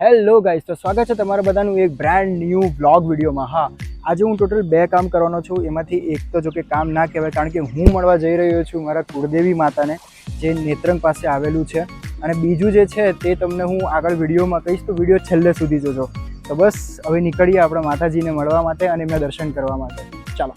Hello guys, તો સ્વાગત છે તમારા બધાનું એક બ્રાન્ડ ન્યૂ બ્લોગ વિડીયોમાં. હા, આજે હું ટોટલ 2 કામ કરવાનો છું. એમાંથી એક તો જો કે કામ ના કહેવાય, કારણ કે હું મળવા જઈ રહ્યો છું મારા કુળદેવી માતાને, જે નેત્રંગ પાસે આવેલું છે. અને બીજું જે છે તે તમને હું આગળ વિડીયોમાં કહીશ, તો વિડીયો છેલ્લે સુધી જોજો. તો બસ હવે નીકળીએ આપણા માતાજીને મળવા માટે અને એમના દર્શન કરવા માટે. ચાલો.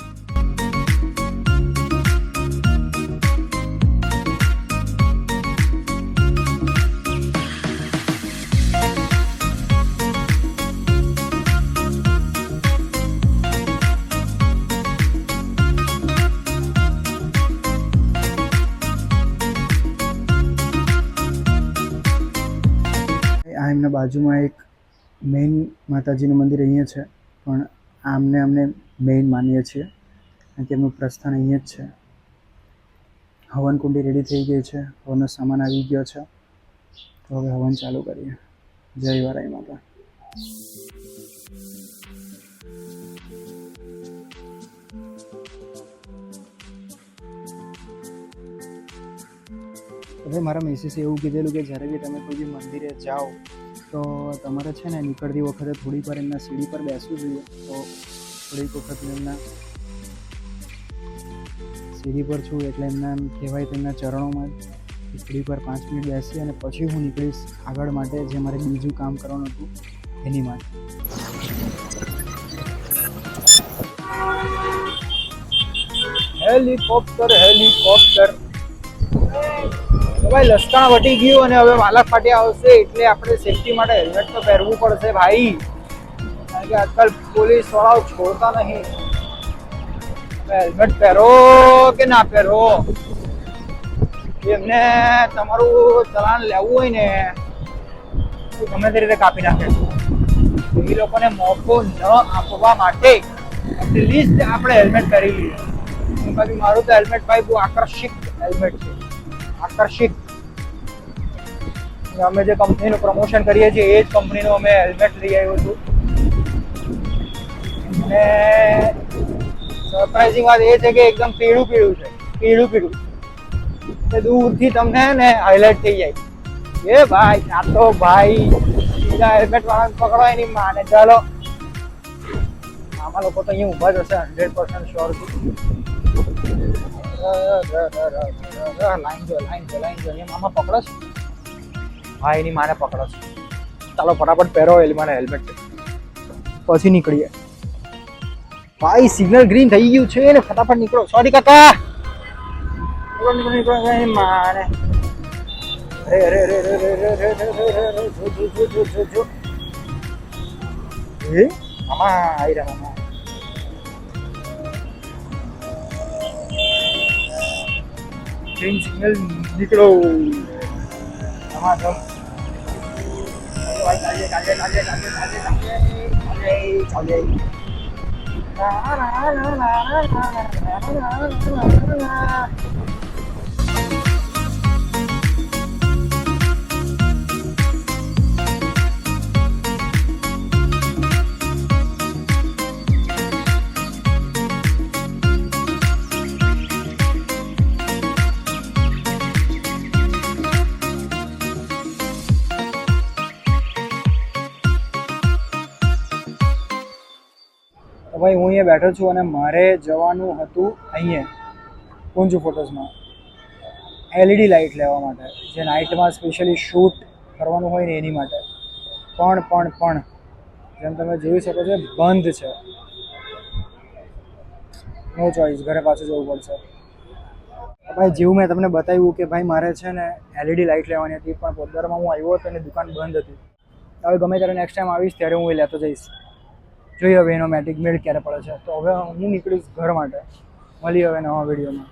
આ એમના બાજુમાં એક મેઇન માતાજીનું મંદિર અહીંયા છે, પણ આમને અમને મેઇન માનીએ છીએ કારણ કે એમનું પ્રસ્થાન અહીંયા જ છે. હવન કુંડી રેડી થઈ ગઈ છે, હવનનો સામાન આવી ગયો છે, તો હવે હવન ચાલુ કરીએ. જય વારાઈ માતા. હવે મારા મિસિસે એવું કીધેલું કે જ્યારે બી તમે કોઈ બી મંદિરે જાઓ તો તમારે છે ને નીકળતી વખતે થોડીક વાર એમના સીડી પર બેસવું જોઈએ. તો થોડીક વખત એમના સીડી પર છું એટલે એમના એમ કહેવાય તેમના ચરણોમાં થોડીક વાર 5 મિનિટ બેસી અને પછી હું નીકળીશ આગળ માટે, જે મારે બીજું કામ કરવાનું હતું એની માટે. હેલિકોપ્ટર ભાઈ લસકાણા વટી ગયું અને હવે વાલા ફાટી આવશે, એટલે આપણે સેફટી માટે હેલ્મેટ તો પહેરવું પડશે ભાઈ, કારણ કે આજકાલ પોલીસ વાળાઓ છોડતા નહીં. હેલ્મેટ પહેરો કે ના પહેરો, એમને તમારું ચલાન લેવું હોય ને તો ગમે તે રીતે કાપી નાખે. એ લોકોને મોકો ન આપવા માટે એટલીસ્ટ આપણે હેલ્મેટ પહેરી લઈએ. બાકી મારું તો હેલ્મેટ ભાઈ બહુ આકર્ષિત હેલ્મેટ છે, આકર્ષિત. અમે જે કંપનીનું પ્રમોશન કરીએ છીએ એ જ કંપનીનું અમે હેલ્મેટ લઈ આવ્યો છું. અને સરપ્રાઇઝિંગ વાત એ છે કે એકદમ પીળું છે, પીળું એ દૂરથી તમને ને હાઇલાઇટ થઈ જાય. એ ભાઈ આ તો ભાઈ સીધા હેલ્મેટ વાળાને પકડો એની માને. ચાલો, આમાં લોકો તો અહીંયા ઊભા જ હશે 100% શ્યોર છું. લાઈન જો અહીંયા મામા પકડો છે. હા, એની માને પકડો છે. ચાલો ફટાફટ પહેરો એની માને હેલ્મેટ, પછી નીકળીએ. ભાઈ સિગ્નલ ગ્રીન થઈ ગયું છે ને, ફટાફટ નીકળો. સોરી કાકા, નીકળો એની માને. અરે મામા આવી રહ્યા મામા. ગ્રીન સિગ્નલ નીકળો. ભાઈ હું અહીંયા બેઠો છું અને મારે જવાનું હતું અહીંયા કુંજ ફોટોસમાં LED લાઇટ લેવા માટે, જે નાઇટમાં સ્પેશિયલી શૂટ કરવાનું હોય ને એની માટે. પણ જેમ તમે જોઈ શકો છો બંધ છે. નો ચોઈસ, ઘરે પાછું જવું પડશે. ભાઈ જેવું મેં તમને બતાવ્યું કે ભાઈ મારે છે ને LED લાઇટ લેવાની હતી, પણ પોદરમાં હું આવ્યો હતો અને દુકાન બંધ હતી. હવે ગમે ત્યારે નેક્સ્ટ ટાઈમ આવીશ ત્યારે હું એ લેતો જઈશ. જોઈએ હવે એનો મેટિક મેળ ક્યારે પડે છે. તો હવે હું નીકળીશ ઘર માટે. મળીએ હવે નવા વિડીયોમાં.